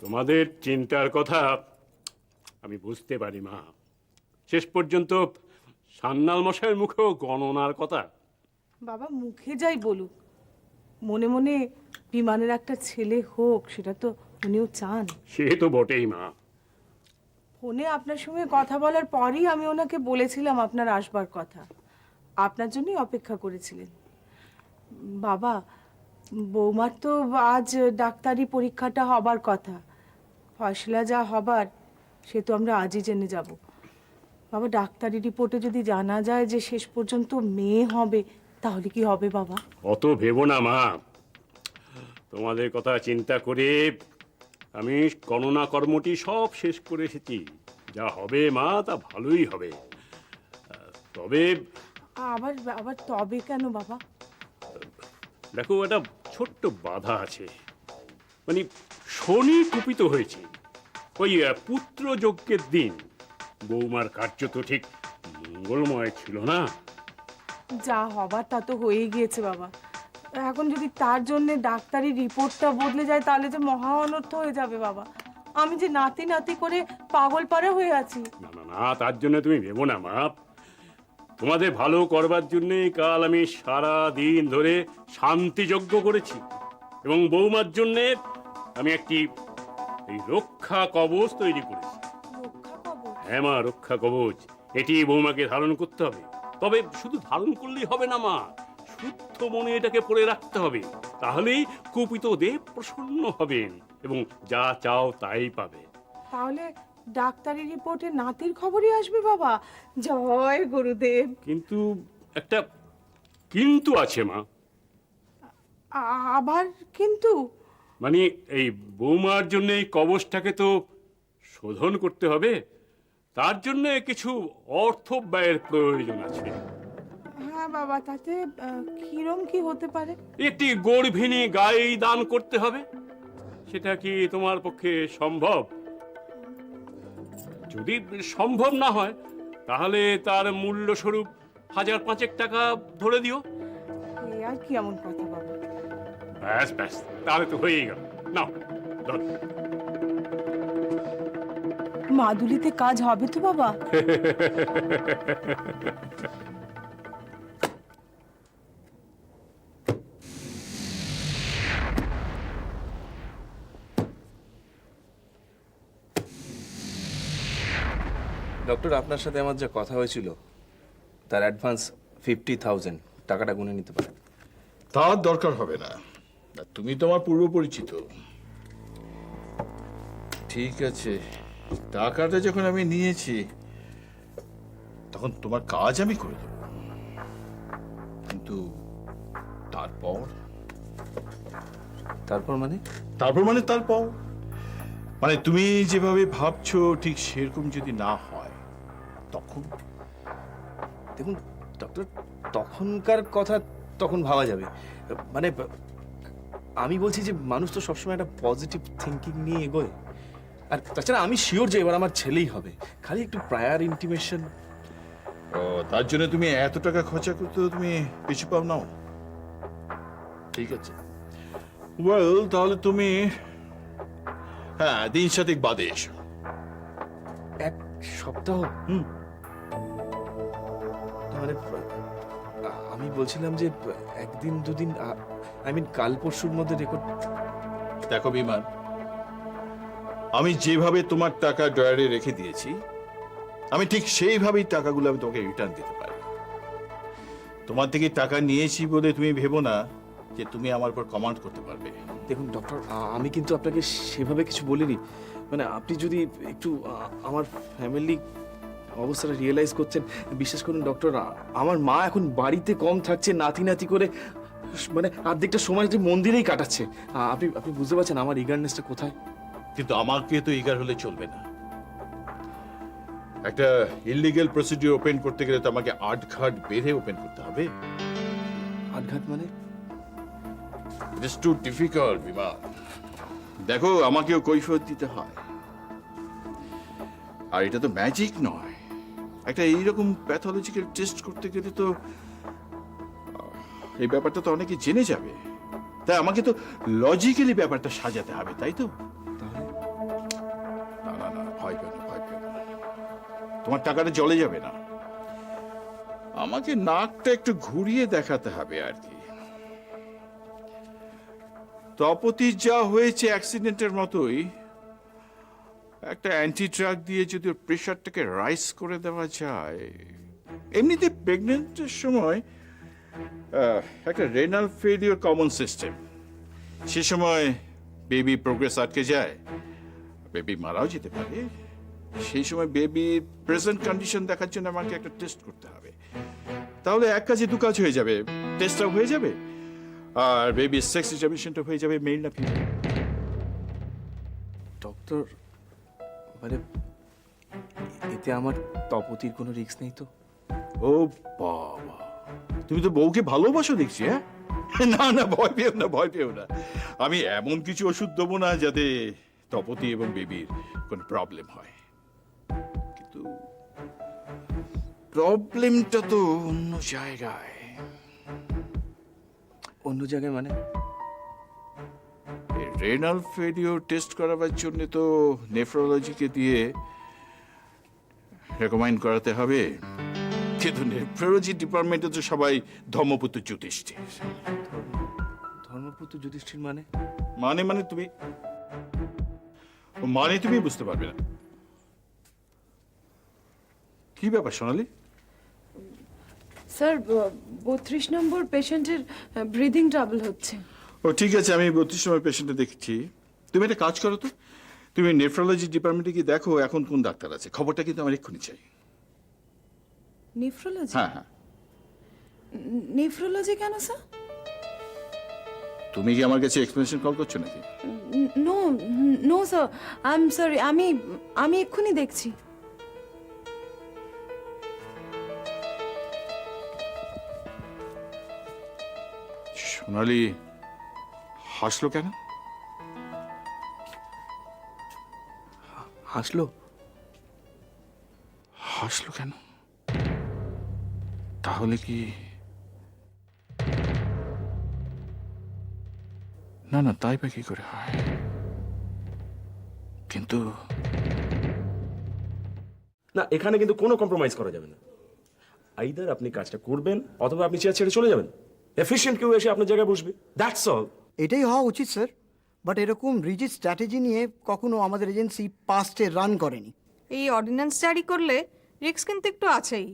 তোমাদের চিন্তার কথা আমি বুঝতে পারি মা। শেষ পর্যন্ত সান্যাল মশাইয়ের মুখেও গণনার কথা। বাবা মুখে যাই বলুক, মনে মনে বিমানের একটা ছেলে হোক, সেটা তো উনিও চান। সে তো বটেই মা। ফোনে আপনার সঙ্গে কথা বলার পরই আমি ওনাকে বলেছিলাম আপনার আসবার কথা, আপনার জন্যই অপেক্ষা করেছিলেন। বাবা, বৌমার তো আজ ডাক্তারি পরীক্ষাটা হবার কথা, ফয়সলা যা হবার সে তো আমরা আজই জেনে যাব। বাবা, ডাক্তারি রিপোর্টে যদি জানা যায় যে শেষ পর্যন্ত মেয়ে হবে, তাহলে কি হবে বাবা? অত ভেবো না মা। তোমাদের কথা চিন্তা করে আমি গণনা কর্মটি সব শেষ করে এসেছি। যা হবে মা তা ভালোই হবে। তবে আবার আবার তবে কেন বাবা? দেখো, একটা ছোট্ট বাধা আছে। মানে শনি কুপিত হয়েছে। ওই পুত্র যজ্ঞের দিন বৌমার কার্য তো ঠিক মঙ্গলময় ছিল না। যা হবার তা তো হয়ে গিয়েছে বাবা। এখন যদি তার জন্য ডাক্তারি রিপোর্টটা বদলে যায় তাহলে যে মহা অনর্থ হয়ে যাবে বাবা। আমি যে নাতি নাতি করে পাগল পাড়া হয়ে আছি। না না না, তার জন্য তুমি ভেবো না মা। তোমাদের ভালো করবার জন্য কাল আমি সারা দিন ধরে শান্তি যজ্ঞ করেছি, এবং বৌমার জন্য আমি একটি এই রক্ষা কবচ তৈরি করেছি। রক্ষা কবচ? হ্যাঁ মা, রক্ষা কবচ। এটি বৌমাকে ধারণ করতে হবে। তবে শুধু ধারণ করলেই হবে না মা, শুদ্ধ মনে এটাকে পরে রাখতে হবে। তাহলেই কুপিত দেব প্রসন্ন হবেন এবং যা চাও তাই পাবে। তাহলে ডাক্তারি রিপোর্টে নাতির খবরই আসবে বাবা? জয় গুরুদেব। কিন্তু একটা কিন্তু আছে মা। আবার কিন্তু? মানে এই বৌমার জন্য এই কবচটাকে তো শোধন করতে হবে। তার জন্য কিছু অর্থ ব্যয়ের প্রয়োজন আছে। হ্যাঁ বাবা, তাতে কিরম কি হতে পারে? একটি গর্ভিণী গাই দান করতে হবে। সেটা কি তোমার পক্ষে সম্ভব? যদি সম্ভব না হয় তাহলে তার মূল্য স্বরূপ 1000-5 টাকা ধরে দিও। এ আর কি এমন কথা বাবা? ব্যাস ব্যাস, তাহলে তো হয়েই গেল। নাও ধর। মাদুলিতে কাজ হবে তো বাবা? ডক্টর, আপনার সাথে আমার যা কথা হয়েছিল তার অ্যাডভান্স 50,000 টাকাটা গুনে নিতে পারেন। তার দরকার হবে না, তুমি তোমার পূর্ব পরিচিত। ঠিক আছে, টাকাটা যখন আমি নিয়েছি তখন তোমার কাজ আমি করে দেব। কিন্তু তারপর তারপর মানে? তারপর মানে তুমি যেভাবে ভাবছো ঠিক সেরকম যদি না হয় তখন? দেখুন ডক্টর, তখনকার কথা তখন ভাবা যাবে। মানে আমি বলছি যে মানুষ তো সবসময় একটা পজিটিভ থিঙ্কিং নিয়ে এগোয়। আর তাছাড়া আমি শিওর যে এবার আমার ছেলেই হবে, খালি একটু প্রায়ার ইন্টিমেশন। ও, তার জন্য তুমি এত টাকা খরচা করতে তুমি পিছু পাও নাও? ঠিক আছে, ওয়েল তাহলে তুমি হ্যাঁ 3 বাদে এসো। 1 সপ্তাহ? মানে আমি বলছিলাম যে 1-2 দিন, আই মিন কাল পরশুর মধ্যে রেকর্ড। দেখো বিমান, আমি যেভাবে তোমার টাকা ড্রয়ারে রেখে দিয়েছি আমি ঠিক সেইভাবেই টাকাগুলো আমি তোমাকে রিটার্ন দিতে পারি। তোমার থেকে টাকা নিয়েছি বলে তুমি ভেবো না যে তুমি আমার উপর কমান্ড করতে পারবে। দেখুন ডক্টর, আমি কিন্তু আপনাকে সেভাবে কিছু বলিনি। মানে আপনি যদি একটু আমার ফ্যামিলি অবস্থাটা রিয়েলাইজ করছেন। বিশ্বাস করুন ডক্টর, আমার মা এখন বাড়িতে কম থাকছে, নাতি নাতি করে মানে অর্ধেকটা সময় যে মন্দিরেই কাটাচ্ছে। আপনি আপনি বুঝতে পারছেন আমার ইগারনেসটা কোথায়? কিন্তু আমাকে তো ইগার হলে চলবে না। একটা ইলিগ্যাল প্রসিডিউর ওপেন করতে গেলে তো আমাকে আটঘাট বেঁধে ওপেন করতে হবে। আটঘাট মানে? ইট ইজ টু ডিফিকাল্ট বিমান। দেখো, আমাকেও কৈফিয়ত দিতে হয়। আর এটা তো ম্যাজিক নয়। একটা এইরকম প্যাথোলজিক্যাল টেস্ট করতে গেলে তো এই ব্যাপারটা তো অনেকে জেনে যাবে। তাই আমাকে তো লজিক্যালি ব্যাপারটা সাজাতে হবে, তাই তো? তাহলে তোমার টাকাটা জলে যাবে না। আমাকে নাকটা একটু ঘুরিয়ে দেখাতে হবে আর কি। তপতির যা হয়েছে অ্যাক্সিডেন্টের মতোই, একটা অ্যান্টি ড্রাগ দিয়ে যদি ওর প্রেশারটাকে রাইজ করে দেওয়া যায়। এমনিতে প্রেগনেন্টের সময় একটা রেনাল ফেলিওর কমন সিস্টেম, সে সময় বেবি প্রোগ্রেস আটকে যায়, বেবি মারাও যেতে পারে। সেই সময় বেবির প্রেজেন্ট কন্ডিশন দেখার জন্য আমাকে একটা টেস্ট করতে হবে। তাহলে এক কাজে দু কাজ হয়ে যাবে, টেস্টটাও হয়ে যাবে আর বেবির সেক্স এক্সামিনেশনটা হয়ে যাবে, মেল না ফিমেল। ডক্টর, মানে এতে আমার তপতির কোনো রিস্ক নেই তো? ও বাবা, তুমি তো বউকে ভালোবাসো দেখছি। হ্যাঁ, না না, ভয় পেও না, ভয় পেও না। আমি এমন কিছু ওষুধ দেবো না যাতে তপতি এবং বেবির কোনো প্রবলেম হয়। কিন্তু প্রবলেমটা তো অন্য জায়গায়। অন্য জায়গায় মানে? রেনাল ফেলিওর টেস্ট করাবার জন্য তো নেফ্রোলজিকে দিয়ে রেকমেন্ড করাতে হবে, কিন্তু নেফ্রোলজি ডিপার্টমেন্টে তো সবাই ধর্মপুত্র যুধিষ্ঠির। ধর্মপুত্র যুধিষ্ঠির মানে? মানে তুমি বুঝতে পারবে না। কি ব্যাপার সোনালি? স্যার 32 নম্বর পেশেন্টের ব্রিদিং ট্রাবল হচ্ছে। ও ঠিক আছে, আমি 32 নম্বর পেশেন্টে দেখছি। তুমি একটা কাজ করো তো, তুমি নেফ্রোলজি ডিপার্টমেন্টে গিয়ে দেখো এখন কোন ডাক্তার আছে। খবরটা কিন্তু আমার এক্ষুনি চাই। নেফ্রোলজি? হ্যাঁ হ্যাঁ। নেফ্রোলজি কেন স্যার? তুমি কি আমার কাছে এক্সপ্লেনেশন কল করছো নাকি? No no sir, I am sorry, আমি এক্ষুনি দেখছি। সোনালি হাসলো কেন? হাসলো? হাসলো কেন? তাহলে কি না না, তাই বা কি করে হয়? কিন্তু না, এখানে কিন্তু কোনো কম্প্রোমাইজ করা যাবে না। আইদার আপনি কাজটা করবেন অথবা আপনি চেয়ার ছেড়ে চলে যাবেন। এফিশিয়েন্ট কেউ এসে আপনার জায়গায় বসবে, দ্যাটস অল। এটাই হওয়া উচিত স্যার, বাট এরকম রিজিড স্ট্র্যাটেজি নিয়ে কখনো আমাদের এজেন্সি পাস্টে রান করেনি। এই অর্ডিন্যান্স জারি করলে রিস্ক কিন্তু একটু আছেই।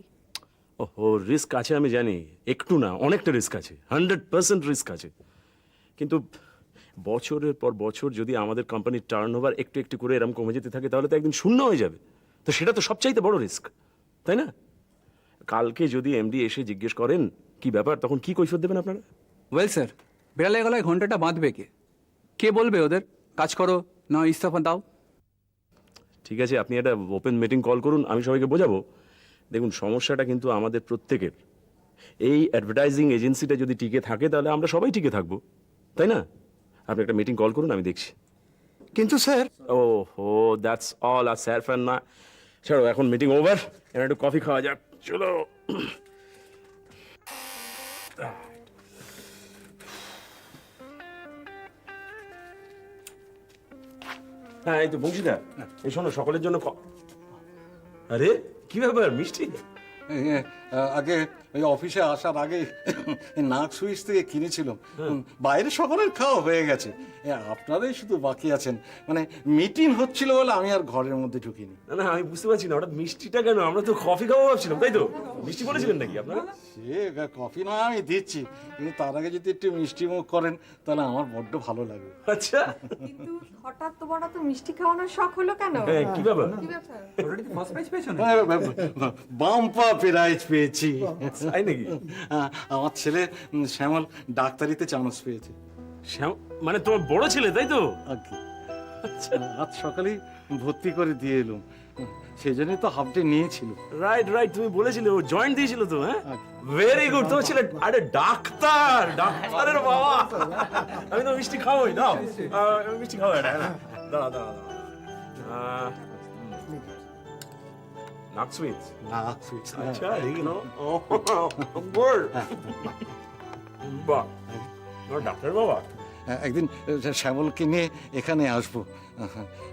ওহো, রিস্ক আছে আমি জানি, একটু না অনেকটা রিস্ক আছে, 100% রিস্ক আছে। কিন্তু বছরের পর বছর যদি আমাদের কোম্পানির টার্নওভার একটু একটু করে এরকম কমে যেতে থাকে তাহলে তো একদিন শূন্য হয়ে যাবে। তো সেটা তো সবচাইতে বড় রিস্ক, তাই না? কালকে যদি এমডি এসে জিজ্ঞেস করেন কি ব্যাপার, তখন কি কৈফিয়ত দেবেন আপনারা? ওয়েল স্যার, বেড়ালে গলায় ঘন্টাটা বাঁধবে কে? কে বলবে ওদের কাজ করো না ইস্তফা দাও? ঠিক আছে, আপনি একটা ওপেন মিটিং কল করুন, আমি সবাইকে বোঝাবো। দেখুন, সমস্যাটা কিন্তু আমাদের প্রত্যেকের। এই অ্যাডভার্টাইজিং এজেন্সিটা যদি টিকে থাকে তাহলে আমরা সবাই টিকে থাকবো, তাই না? আপনি একটা মিটিং কল করুন, আমি দেখছি। কিন্তু স্যার, ও হো, দ্যাটস অল। আর স্যার ফ্যান না, ছাড়ো, এখন মিটিং ওভার, এবার একটু কফি খাওয়া যাক, চলো। হ্যাঁ, এই তো বংশীদা, এই শোনো, সকলের জন্য আরে কি ব্যাপার, মিষ্টি? আগে ওই অফিসে আসার আগে নাক সুইচ থেকে কিনেছিলাম, বাইরে সকলের খাওয়া হয়ে গেছে, আপনারাই শুধু বাকি আছেন। মানে মিটিং হচ্ছিল বলে আমি আর ঘরের মধ্যে ঢুকিনি। না না, আমি বুঝতে পারছি না হঠাৎ মিষ্টিটা কেন। আমরা তো কফি খাওয়া ভাবছিলাম, তাই তো? মিষ্টি বলেছিলেন নাকি আপনারা? সে কফি না আমি দিচ্ছি, কিন্তু তার আগে যদি একটু মিষ্টি মুখ করেন তাহলে আমার বড্ড ভালো লাগবে। আচ্ছা, কিন্তু হঠাৎ তোমার তো মিষ্টি খাওয়ানোর শখ হলো কেন? হ্যাঁ, কি ব্যাপার? কি ব্যাপার? ফার্স্ট প্রাইজ পেয়েছো না? বাম্পা প্রাইজ পেয়েছি। তাই নাকি? আমার ছেলে শ্যামল ডাক্তারিতে চান্স পেয়েছে। মানে তোমার বড় ছেলে, তাই তো? আগে আজ সকালেই ভর্তি করে দিয়ে এলুম, সেই জন্যই তো হাফ ডে নিয়েছিল। রাইট রাইট, তুমি বলেছিলে ও জয়েন্ট দিয়েছিল তো। হ্যাঁ, ভেরি গুড। তোমার ছেলে আরে ডাক্তার, ডাক্তারের বাবা। আমি তো মিষ্টি খাওয়াই, দাও মিষ্টি খাওয়াই। দাঁড়া দাঁড়া দাঁড়া, নাক সুইচ। আচ্ছা, দেখি না, গুড। বাহ, তোমার ডাক্তার বাবা। একদিন শ্যামলকে নিয়ে এখানে আসবো।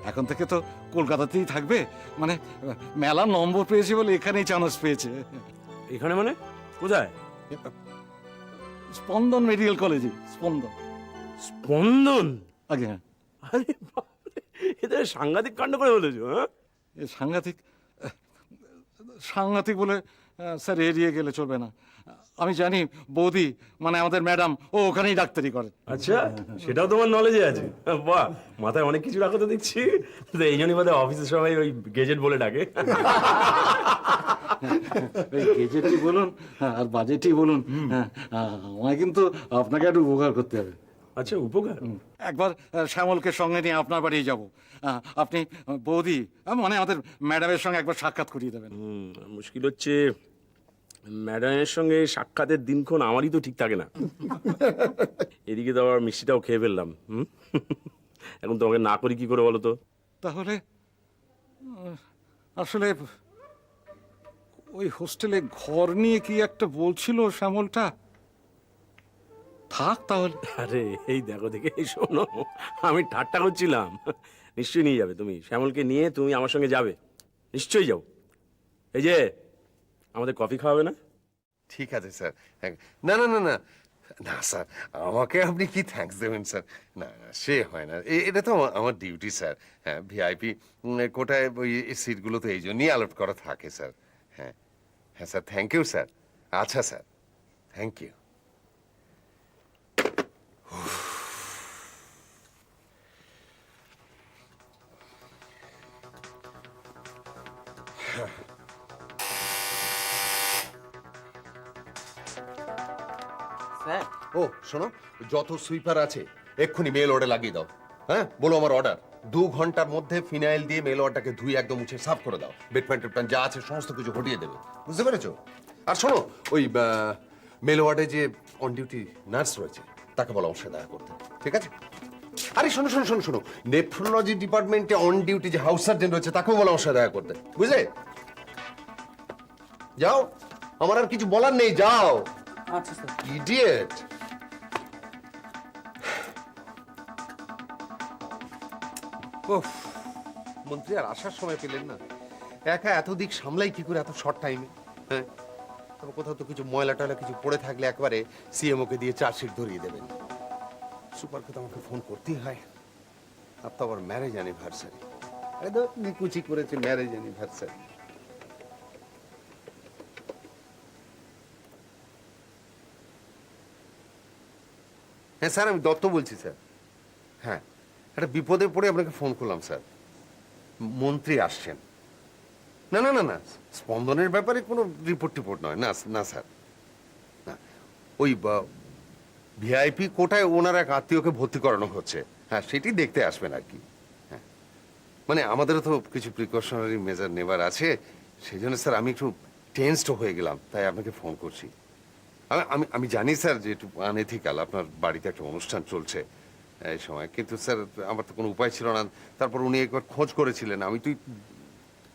এখন থেকে তো কলকাতাতেই থাকবে, মানে মেলা নম্বর পেয়েছে বলে এখানেই চান্স পেয়েছে। এখানে মানে কোথায়? স্পন্দন মেডিকেল কলেজে। স্পন্দন। স্পন্দন? আগে হ্যাঁ, আরে বাপরে, এদের সাংঘাতিক কাণ্ড করে বলেছো, হ্যাঁ? এ সাংঘাতিক, সাংঘাতিক বলে স্যার এড়িয়ে গেলে চলবে না। আমি জানি বৌদি মানে আমাদের ম্যাডাম ও ওখানেই ডাক্তারি করে। আচ্ছা, সেটাও তোমার নলেজে আছে? বাহ, মাথায় অনেক কিছু রাখো তো দেখছি। তো এই জন্যই বোধহয় অফিসের সবাই ওই গেজেট বলে ডাকে। এই গেজেটই বলুন আর বাজেটই বলুন, আমায় কিন্তু আপনাকে একটু উপকার করতে হবে। আচ্ছা, উপকার? একবার শ্যামলকে সঙ্গে নিয়ে আপনার বাড়ি যাব। আপনি বৌদি মানে আমাদের ম্যাডামের সঙ্গে একবার সাক্ষাৎ করিয়ে দেবেন। মুশকিল হচ্ছে ম্যাডামের সঙ্গে সাক্ষাতের দিনক্ষণ আমারই তো ঠিক থাকে না। এদিকে তো আবার মিষ্টিটাও খেয়ে ফেললাম। এখন তোমাকে না করি কি করে বলো তো? তাহলে আসলে ওই হোস্টেলে ঘর নিয়ে কি একটা বলছিল শ্যামলটা, থাক তাহলে। আরে এই দেখো দেখে, এই শোনো, আমি ঠাট্টা করছিলাম। নিশ্চয়ই নিয়ে যাবে তুমি শ্যামলকে নিয়ে, তুমি আমার সঙ্গে যাবে, নিশ্চয়ই যাও। এই যে আমাদের কফি খাওয়াবে না? ঠিক আছে স্যার। না না না না না স্যার, আমাকে আপনি কি থ্যাঙ্কস দেবেন স্যার? না না, সে হয় না, এটা তো আমার ডিউটি স্যার। হ্যাঁ, ভিআইপি কোটায় ওই সিটগুলো তো এই জন্যই অ্যালট করা থাকে স্যার। হ্যাঁ হ্যাঁ স্যার, থ্যাংক ইউ স্যার। আচ্ছা স্যার, থ্যাংক ইউ। স্যার, ও শোনো, যত সুইপার আছে এক্ষুনি মেল অর্ডার লাগিয়ে দাও। হ্যাঁ, বলো আমার অর্ডার 2 ঘন্টার মধ্যে ফিনাইল দিয়ে মেল অর্ডারটাকে ধুয়ে একদম মুছে সাফ করে দাও। বেডপ্যান টেডপ্যান যা আছে সমস্ত কিছু হটিয়ে দেবে, বুঝতে পেরেছো? আর শোনো, ওই মেল ওয়ার্ডে যে অন ডিউটি নার্স রয়েছে তাকে বলো আমার সাথে দেখা করতে, ঠিক আছে? আরে শোনো শোনো শোনো শোনো, নেফ্রোলজি ডিপার্টমেন্টে অন ডিউটি যে হাউস সার্জন রয়েছে তাকেও বলো আমার সাথে দেখা করতে, বুঝলে? যাও, আমার আর কিছু বলার নেই, যাও। আচ্ছা স্যার। ইডিয়েট। ওফ, মন্ত্রী আর আসার সময় পেলেন না? একা এত দিক সামলাই কি করে এত শর্ট টাইমে? হ্যাঁ, তবে কোথাও তো কিছু ময়লা টয়লা কিছু পড়ে থাকলে একবারে সিএমও কে দিয়ে চার্জশিট ধরিয়ে দেবেন। সুপারকে তো আমাকে ফোন করতেই হয়। আর তো আবার ম্যারেজ অ্যানিভার্সারি, একদম নিকুচি করেছে ম্যারেজ অ্যানিভার্সারি। হ্যাঁ স্যার, আমি দত্ত বলছি স্যার। হ্যাঁ, একটা বিপদে পড়ে আপনাকে ফোন করলাম স্যার। মন্ত্রী আসছেন। না না না না, স্পন্দনের ব্যাপারে কোনো রিপোর্ট নয়, না না স্যার, না। ওই ভিআইপি কোটায় ওনার এক আত্মীয়কে ভর্তি করানো হচ্ছে, হ্যাঁ সেটি দেখতে আসবেন আর কি। হ্যাঁ, মানে আমাদেরও তো কিছু প্রিকশনারি মেজার নেবার আছে, সেই জন্য স্যার আমি একটু টেন্সড হয়ে গেলাম, তাই আপনাকে ফোন করছি। আমি আমি জানি স্যার যে একটু আনএথিক্যাল, আপনার বাড়িতে একটা অনুষ্ঠান চলছে এই সময়, কিন্তু স্যার আমার তো কোনো উপায় ছিল না। তারপর উনি একবার খোঁজ করেছিলেন, আমি তুই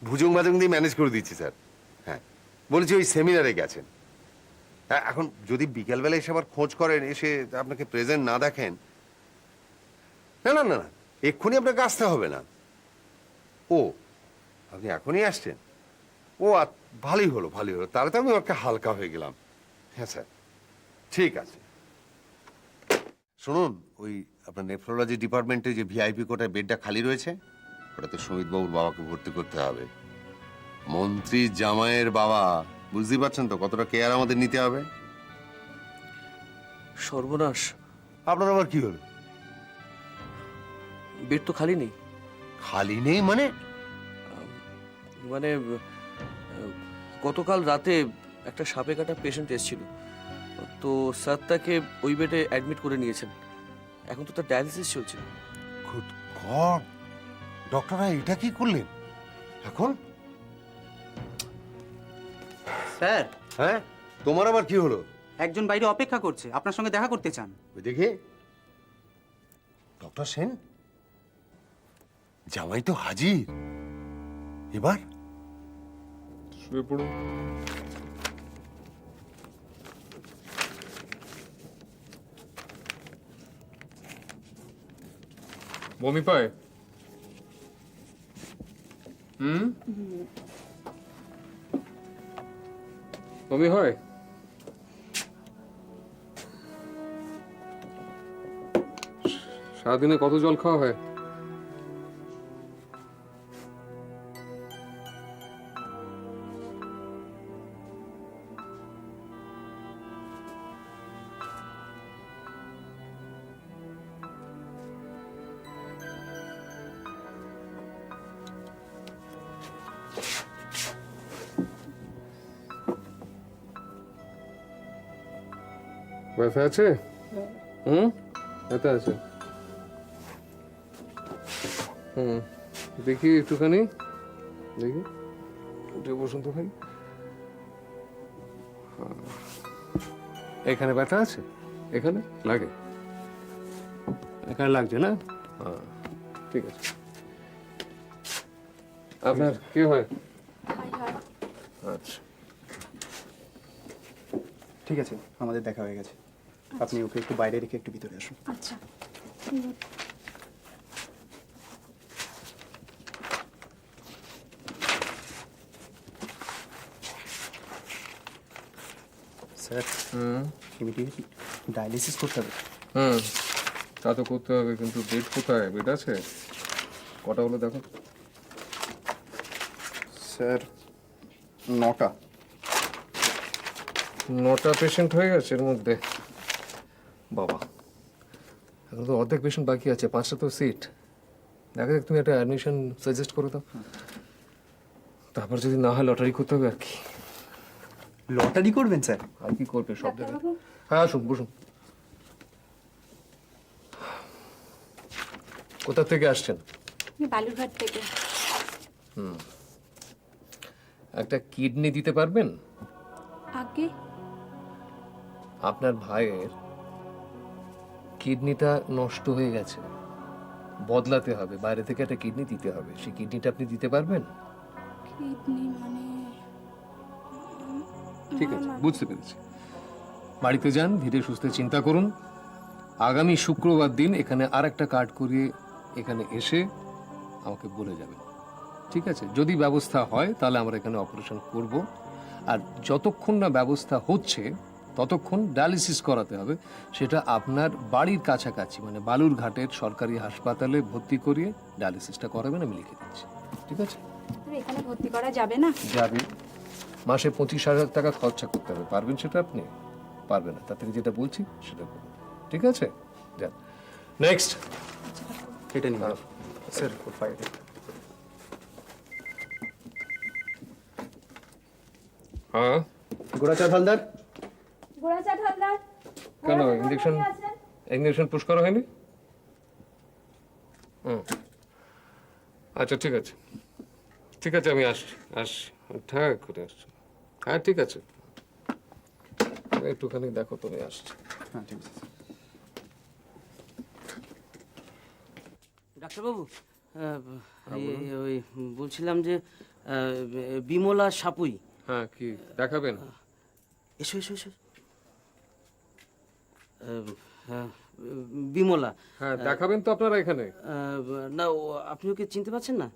ভুজুং ভাজুং দিয়ে ম্যানেজ করে দিচ্ছি স্যার। হ্যাঁ, বলেছি ওই সেমিনারে গেছেন। এখন যদি বিকেলবেলা এসে আবার খোঁজ করেন, এসে আপনাকে প্রেজেন্ট না দেখেন, না না না না, এক্ষুনি আপনাকে আসতে হবে না। ও, আপনি এখনই আসছেন? ও ভালোই হলো ভালোই হলো, তাহলে তো আমি একটা হালকা হয়ে গেলাম। হ্যাঁ স্যার, ঠিক আছে। শুনুন, ওই আপনার নেফ্রোলজি ডিপার্টমেন্টে যে ভিআইপি কোটায় বেডটা খালি রয়েছে, ওটাতে সুমিত বাবুর বাবাকে ভর্তি করতে হবে। মন্ত্রী জামাইয়ের বাবা, বুঝতেই পারছেন তো কতটা কেয়ার আমাদের নিতে হবে। সর্বনাশ, আপনার আবার কি হলো? বেড তো খালি নেই। খালি নেই মানে? মানে গতকাল রাতে একটা সাপে কাটা পেশেন্ট এসেছিল, তো স্যার তাকে ওই বেডে অ্যাডমিট করে নিয়েছেন। এখন তো তার ডায়ালিসিস চলছে। গুড গড, ডক্টররা এটা কি করলেন এখন? স্যার, হ্যাঁ, তোমার আবার কি হলো? একজন বাইরে অপেক্ষা করছে, আপনার সঙ্গে দেখা করতে চান। ওই দেখে, ডক্টর সেন, জামাই তো হাজির। এবার শুয়ে পড়ুন। বমি পায়? বমি হয়? সারাদিনে কত জল খাওয়া হয়? ব্যথা আছে? ব্যথা আছে। দেখি একটুখানি, দেখি উঠে বসুন তো ভাই। এখানে ব্যথা আছে? এখানে লাগে? এখানে লাগছে না? হ্যাঁ, ঠিক আছে। আপনার কি হয়? আচ্ছা, ঠিক আছে, আমাদের দেখা হয়ে গেছে। আপনি ওকে একটু বাইরে রেখে একটু ভিতরে আসুন। আচ্ছা। স্যার, ইমিডিয়েট ডায়ালিসিস করতে হবে। তা তো করতে হবে, কিন্তু বেড কোথায়? বেড আছে? কটা হলো দেখো। স্যার, 9টা। 9টা পেশেন্ট হয়ে গেছে এর মধ্যে? বাবা, এখন তো অর্ধেক পেশেন্ট বাকি আছে, 5টা তো সিট। দেখা যাক, তুমি একটা অ্যাডমিশন সাজেস্ট করে দাও। তারপর যদি না হয় লটারি করতে হবে আর কি। লটারি করবেন স্যার? আর কি করবে সব জায়গায়। হ্যাঁ, আসুন, বসুন। কোথা থেকে আসছেন? বালুরঘাট থেকে। একটা কিডনি দিতে পারবেন? আগে আপনার ভাইয়ের কিডনিটা নষ্ট হয়ে গেছে, বদলাতে হবে, বাইরে থেকে একটা কিডনি দিতে হবে। সেই কিডনিটা আপনি দিতে পারবেন? কিডনি মানে ঠিক আছে, বুঝতে পেরেছি। বাড়িতে যান, ধীরে সুস্থে চিন্তা করুন। আগামী শুক্রবার দিন এখানে আর একটা কার্ড করিয়ে এখানে এসে আমাকে বলে যাবেন, ঠিক আছে? যদি ব্যবস্থা হয় তাহলে আমরা এখানে অপারেশন করব। আর যতক্ষণ না ব্যবস্থা হচ্ছে ততক্ষণ ডায়ালিসিস করাতে হবে। সেটা আপনার বাড়ির কাছাকাছি, মানে বালুরঘাটের সরকারি হাসপাতালে ভর্তি করিয়ে ডায়ালিসিসটা করাবেন, আমি লিখে দিচ্ছি, ঠিক আছে? এখানে ভর্তি করা যাবে না? যাবে। মাসে 25,000 টাকা খরচা করতে হবে। পারবেন সেটা? আপনি পারবেন না, তার থেকে যেটা বলছি সেটা করুন, ঠিক আছে? যান। নেক্সট। এটা নিন স্যার, ফাইল। হ্যাঁ, গোড়াচাঁদ হালদার। গোড়াচাঁদ হালদার। কেন ইঞ্জেকশন পুশ করা হয়নি? আচ্ছা, ঠিক আছে, ঠিক আছে, আমি আসছি, ঠিক করে আসছি। হ্যাঁ, ঠিক আছে, একটুখানি দেখো, তুমি আসছি। হ্যাঁ, ঠিক আছে। ডাক্তারবাবু, ওই বলছিলাম যে বিমলা সাপুই। হ্যাঁ, কি দেখাবেন? এসো এসো এসো। হ্যাঁ, বিমলা। হ্যাঁ, দেখাবেন তো আপনারা এখানে? না, আপনি ওকে চিনতে পারছেন না?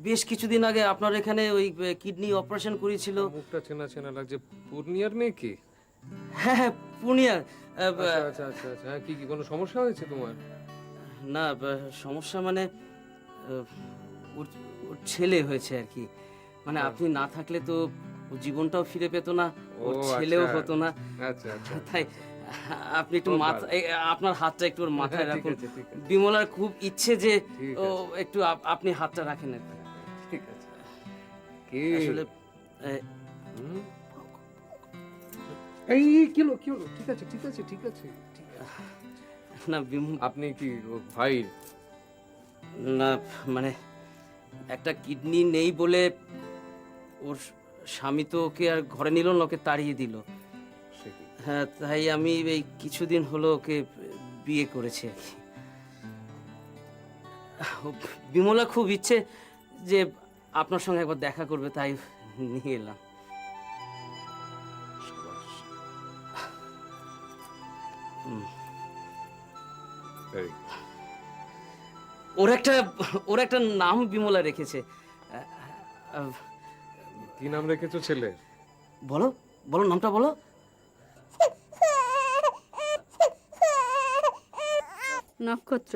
বেশ কিছুদিন আগে আপনার এখানে ওই কিডনি অপারেশন করেছিল। মুখটা চেনা চেনা লাগছে। পূর্ণিয়ার মেয়ে কি? হ্যাঁ হ্যাঁ, পূর্ণিয়ার। আচ্ছা আচ্ছা আচ্ছা আচ্ছা। হ্যাঁ, কি কি কোনো সমস্যা হয়েছে তোমার? না, সমস্যা মানে ওর ছেলে হয়েছে আর কি। মানে আপনি না থাকলে তো ওর জীবনটাও ফিরে পেত না, ওর ছেলেও হতো না। আচ্ছা আচ্ছা। তাই আপনি একটু আপনার হাতটা একটু ওর মাথায় রাখুন। বিমলার খুব ইচ্ছে যে একটু আপনি হাতটা রাখেন আর কি। ঠিক আছে। কি আসলে এই কি হলো কি হলো? ঠিক আছে ঠিক আছে ঠিক আছে। না, আপনি কি ভাই? না, মানে একটা কিডনি নেই বলে ওর স্বামী তো ওকে আর ঘরে নিল না, ওকে তাড়িয়ে দিল। হ্যাঁ, তাই আমি এই কিছুদিন হলো ওকে বিয়ে করেছি আর কি। বিমলা খুব ইচ্ছে যে আপনার সঙ্গে একবার দেখা করবে, তাই নিয়ে এলাম। ওর একটা নাম বিমলা রেখেছে। কি নাম রেখেছো ছেলে? বলো বলো নামটা বলো। নক্ষত্র।